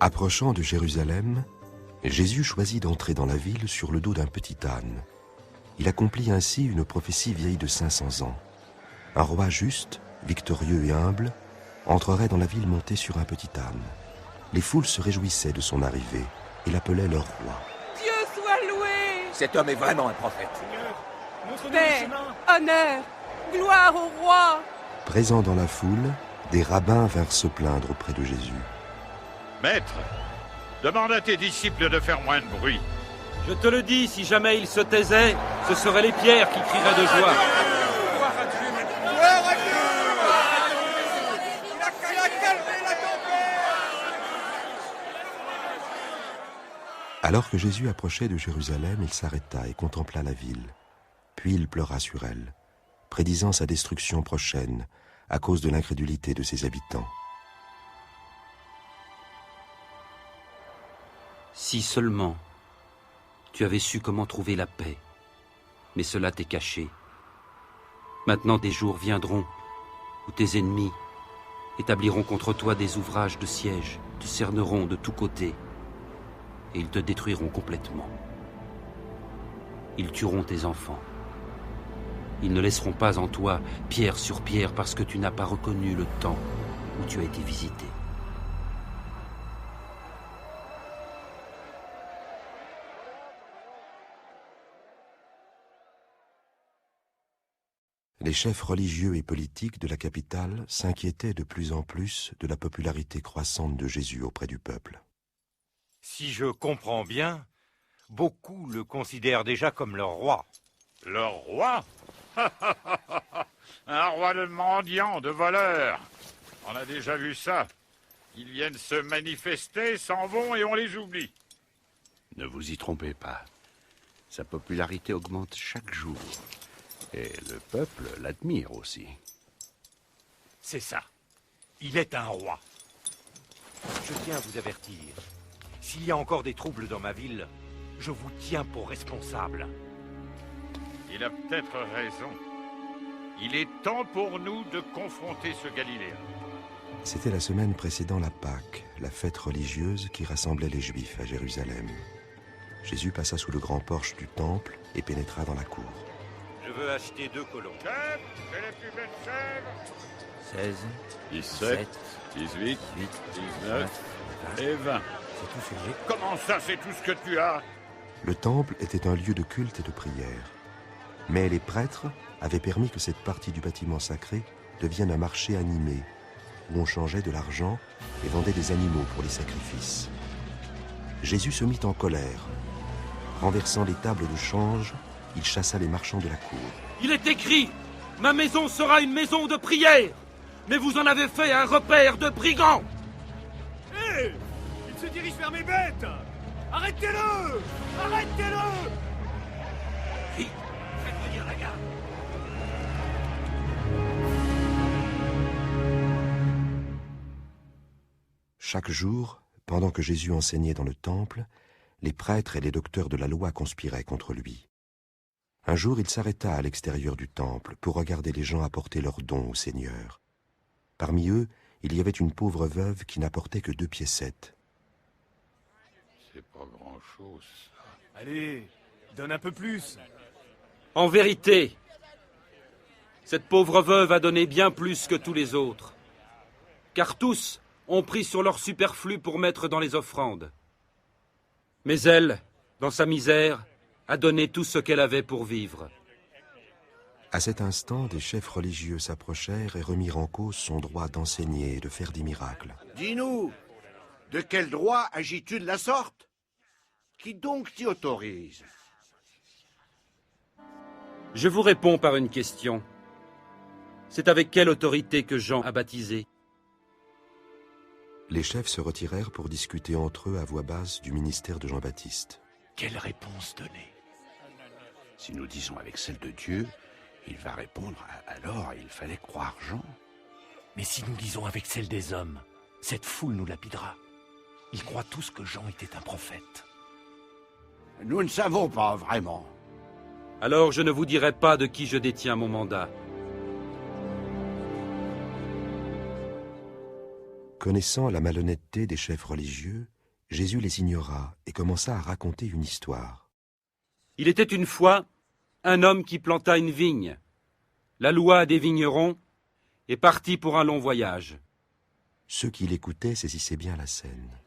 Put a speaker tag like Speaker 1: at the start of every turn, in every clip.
Speaker 1: Approchant de Jérusalem, Jésus choisit d'entrer dans la ville sur le dos d'un petit âne. Il accomplit ainsi une prophétie vieille de 500 ans. Un roi juste, victorieux et humble, entrerait dans la ville monté sur un petit âne. Les foules se réjouissaient de son arrivée et l'appelaient leur roi.
Speaker 2: Dieu soit loué!
Speaker 3: Cet homme est vraiment un prophète.
Speaker 2: Paix, honneur, gloire au roi!
Speaker 1: Présents dans la foule, des rabbins vinrent se plaindre auprès de Jésus.
Speaker 4: Maître, demande à tes disciples de faire moins de bruit.
Speaker 5: Je te le dis, si jamais ils se taisaient, ce seraient les pierres qui crieraient de joie.
Speaker 1: Alors que Jésus approchait de Jérusalem, il s'arrêta et contempla la ville. Puis il pleura sur elle, prédisant sa destruction prochaine à cause de l'incrédulité de ses habitants.
Speaker 5: Si seulement tu avais su comment trouver la paix, mais cela t'est caché. Maintenant des jours viendront où tes ennemis établiront contre toi des ouvrages de siège, te cerneront de tous côtés, et ils te détruiront complètement. Ils tueront tes enfants. Ils ne laisseront pas en toi pierre sur pierre parce que tu n'as pas reconnu le temps où tu as été visité.
Speaker 1: Les chefs religieux et politiques de la capitale s'inquiétaient de plus en plus de la popularité croissante de Jésus auprès du peuple.
Speaker 6: Si je comprends bien, beaucoup le considèrent déjà comme leur roi.
Speaker 4: Leur roi? Un roi de mendiants, de voleurs. On a déjà vu ça. Ils viennent se manifester, s'en vont et on les oublie.
Speaker 7: Ne vous y trompez pas. Sa popularité augmente chaque jour. Et le peuple l'admire aussi.
Speaker 6: C'est ça. Il est un roi. Je tiens à vous avertir. S'il y a encore des troubles dans ma ville, je vous tiens pour responsable.
Speaker 4: Il a peut-être raison. Il est temps pour nous de confronter ce Galiléen.
Speaker 1: C'était la semaine précédant la Pâque, la fête religieuse qui rassemblait les Juifs à Jérusalem. Jésus passa sous le grand porche du temple et pénétra dans la cour.
Speaker 6: Je veux acheter 2 colons.
Speaker 4: Chef, c'est les plus belles chèvres.
Speaker 5: 16,
Speaker 4: 17, 18, 19 et 20.
Speaker 5: c'est tout ce que j'ai.
Speaker 4: Comment ça, c'est tout ce que tu as?
Speaker 1: Le temple était un lieu de culte et de prière. Mais les prêtres avaient permis que cette partie du bâtiment sacré devienne un marché animé, où on changeait de l'argent et vendait des animaux pour les sacrifices. Jésus se mit en colère. Renversant les tables de change, il chassa les marchands de la cour.
Speaker 5: Il est écrit, ma maison sera une maison de prière, mais vous en avez fait un repère de brigands.
Speaker 8: Hé! Il se dirige vers mes bêtes! Arrêtez-le! Arrêtez-le!
Speaker 5: Qui?
Speaker 8: Faites venir la garde!
Speaker 1: Chaque jour, pendant que Jésus enseignait dans le temple, les prêtres et les docteurs de la loi conspiraient contre lui. Un jour, il s'arrêta à l'extérieur du temple pour regarder les gens apporter leurs dons au Seigneur. Parmi eux, il y avait une pauvre veuve qui n'apportait que 2 piécettes.
Speaker 4: C'est pas grand-chose, ça.
Speaker 8: Allez, donne un peu plus!
Speaker 5: En vérité, cette pauvre veuve a donné bien plus que tous les autres, car tous ont pris sur leur superflu pour mettre dans les offrandes. Mais elle, dans sa misère, a donné tout ce qu'elle avait pour vivre.
Speaker 1: À cet instant, des chefs religieux s'approchèrent et remirent en cause son droit d'enseigner et de faire des miracles.
Speaker 9: Dis-nous, de quel droit agis-tu de la sorte? Qui donc t'y autorise?
Speaker 5: Je vous réponds par une question. C'est avec quelle autorité que Jean a baptisé?
Speaker 1: Les chefs se retirèrent pour discuter entre eux à voix basse du ministère de Jean-Baptiste.
Speaker 6: Quelle réponse donner?
Speaker 7: Si nous disons avec celle de Dieu, il va répondre, alors il fallait croire Jean.
Speaker 6: Mais si nous disons avec celle des hommes, cette foule nous lapidera. Ils croient tous que Jean était un prophète.
Speaker 9: Nous ne savons pas vraiment.
Speaker 5: Alors je ne vous dirai pas de qui je détiens mon mandat.
Speaker 1: Connaissant la malhonnêteté des chefs religieux, Jésus les ignora et commença à raconter une histoire.
Speaker 5: Il était une fois un homme qui planta une vigne. La loi des vignerons est partie pour un long voyage.
Speaker 1: Ceux qui l'écoutaient saisissaient bien la scène.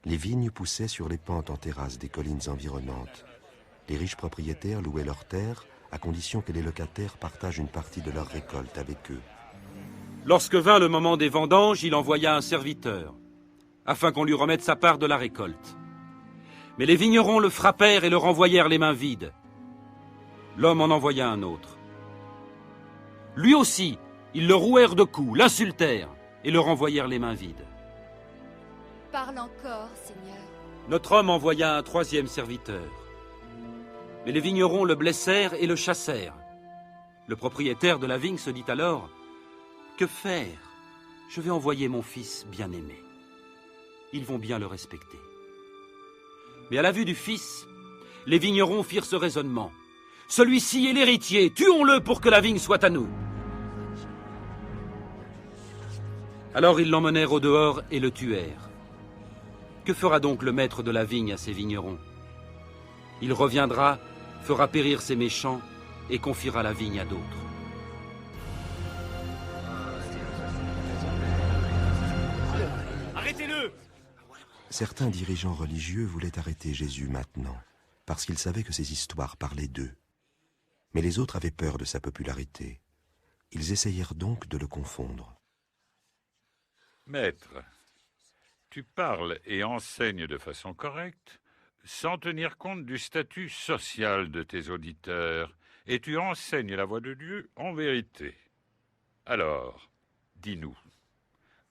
Speaker 1: Les vignes poussaient sur les pentes en terrasse des collines environnantes. Les riches propriétaires louaient leurs terres à condition que les locataires partagent une partie de leur récolte avec eux.
Speaker 5: Lorsque vint le moment des vendanges, il envoya un serviteur, afin qu'on lui remette sa part de la récolte. Mais les vignerons le frappèrent et le renvoyèrent les mains vides. L'homme en envoya un autre. Lui aussi, ils le rouèrent de coups, l'insultèrent et le renvoyèrent les mains vides.
Speaker 3: Parle encore, Seigneur.
Speaker 5: Notre homme envoya un troisième serviteur. Mais les vignerons le blessèrent et le chassèrent. Le propriétaire de la vigne se dit alors: « Que faire? Je vais envoyer mon fils bien-aimé. Ils vont bien le respecter. » Mais à la vue du fils, les vignerons firent ce raisonnement. « Celui-ci est l'héritier, tuons-le pour que la vigne soit à nous. » Alors ils l'emmenèrent au dehors et le tuèrent. Que fera donc le maître de la vigne à ses vignerons? Il reviendra, fera périr ses méchants et confiera la vigne à d'autres.
Speaker 8: Arrêtez-le!
Speaker 1: Certains dirigeants religieux voulaient arrêter Jésus maintenant, parce qu'ils savaient que ces histoires parlaient d'eux. Mais les autres avaient peur de sa popularité. Ils essayèrent donc de le confondre.
Speaker 4: Maître, tu parles et enseignes de façon correcte, sans tenir compte du statut social de tes auditeurs, et tu enseignes la voie de Dieu en vérité. Alors, dis-nous,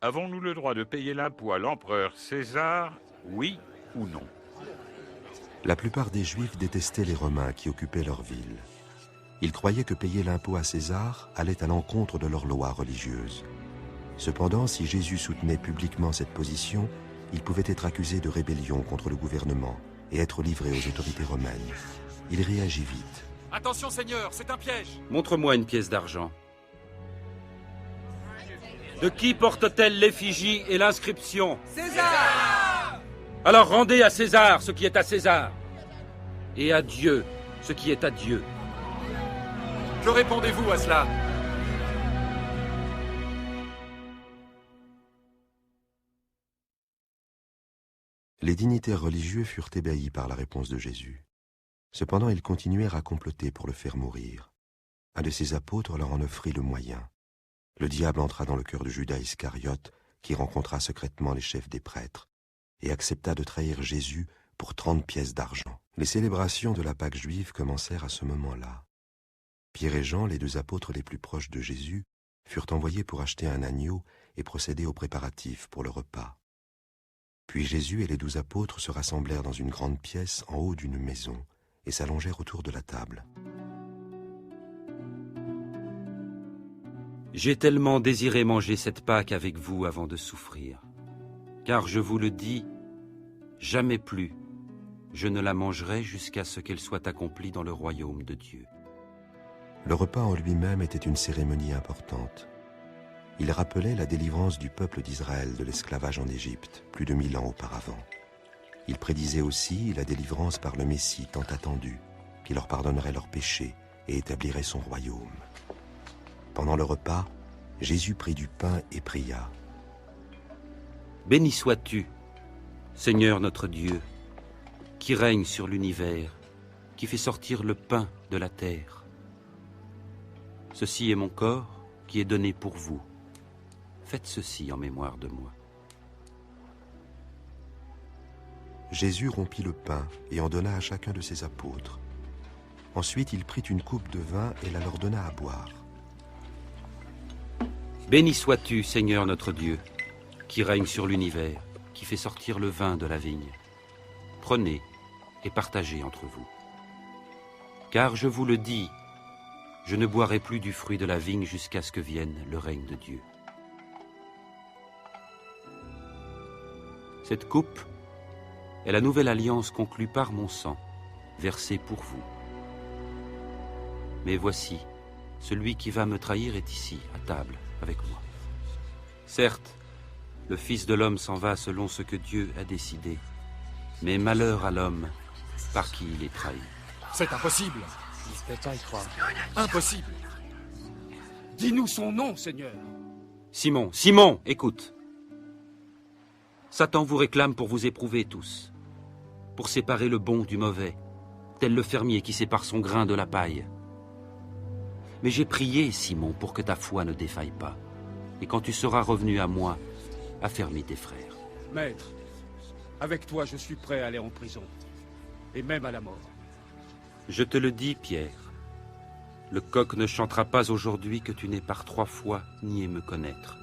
Speaker 4: avons-nous le droit de payer l'impôt à l'empereur César, oui ou non?
Speaker 1: La plupart des Juifs détestaient les Romains qui occupaient leur ville. Ils croyaient que payer l'impôt à César allait à l'encontre de leurs lois religieuses. Cependant, si Jésus soutenait publiquement cette position, il pouvait être accusé de rébellion contre le gouvernement et être livré aux autorités romaines. Il réagit vite.
Speaker 8: « Attention, Seigneur, c'est un piège !»
Speaker 5: Montre-moi une pièce d'argent. De qui porte-t-elle l'effigie et l'inscription?
Speaker 2: César!
Speaker 5: Alors rendez à César ce qui est à César, et à Dieu ce qui est à Dieu.
Speaker 8: Que répondez-vous à cela?
Speaker 1: Les dignitaires religieux furent ébahis par la réponse de Jésus. Cependant, ils continuèrent à comploter pour le faire mourir. Un de ses apôtres leur en offrit le moyen. Le diable entra dans le cœur de Judas Iscariote, qui rencontra secrètement les chefs des prêtres, et accepta de trahir Jésus pour 30 pièces d'argent. Les célébrations de la Pâque juive commencèrent à ce moment-là. Pierre et Jean, les deux apôtres les plus proches de Jésus, furent envoyés pour acheter un agneau et procéder aux préparatifs pour le repas. Puis Jésus et les 12 apôtres se rassemblèrent dans une grande pièce en haut d'une maison et s'allongèrent autour de la table.
Speaker 5: J'ai tellement désiré manger cette Pâque avec vous avant de souffrir. Car je vous le dis, jamais plus je ne la mangerai jusqu'à ce qu'elle soit accomplie dans le royaume de Dieu.
Speaker 1: Le repas en lui-même était une cérémonie importante. Il rappelait la délivrance du peuple d'Israël de l'esclavage en Égypte, plus de 1000 ans auparavant. Il prédisait aussi la délivrance par le Messie tant attendu, qui leur pardonnerait leurs péchés et établirait son royaume. Pendant le repas, Jésus prit du pain et pria.
Speaker 5: « Béni sois-tu, Seigneur notre Dieu, qui règne sur l'univers, qui fait sortir le pain de la terre. Ceci est mon corps qui est donné pour vous. Faites ceci en mémoire de moi. »
Speaker 1: Jésus rompit le pain et en donna à chacun de ses apôtres. Ensuite, il prit une coupe de vin et la leur donna à boire.
Speaker 5: Béni sois-tu, Seigneur notre Dieu, qui règne sur l'univers, qui fait sortir le vin de la vigne. Prenez et partagez entre vous. Car je vous le dis, je ne boirai plus du fruit de la vigne jusqu'à ce que vienne le règne de Dieu. Cette coupe est la nouvelle alliance conclue par mon sang, versée pour vous. Mais voici, celui qui va me trahir est ici, à table, avec moi. Certes, Le Fils de l'homme s'en va selon ce que Dieu a décidé. Mais malheur à l'homme par qui il est trahi.
Speaker 8: C'est impossible. Impossible. Dis-nous son nom, Seigneur.
Speaker 5: Simon, Simon, écoute. Satan vous réclame pour vous éprouver tous, pour séparer le bon du mauvais, tel le fermier qui sépare son grain de la paille. Mais j'ai prié, Simon, pour que ta foi ne défaille pas, et quand tu seras revenu à moi, affermis tes frères.
Speaker 8: Maître, avec toi, je suis prêt à aller en prison, et même à la mort.
Speaker 5: Je te le dis, Pierre, le coq ne chantera pas aujourd'hui que tu n'aies par 3 fois nié me connaître.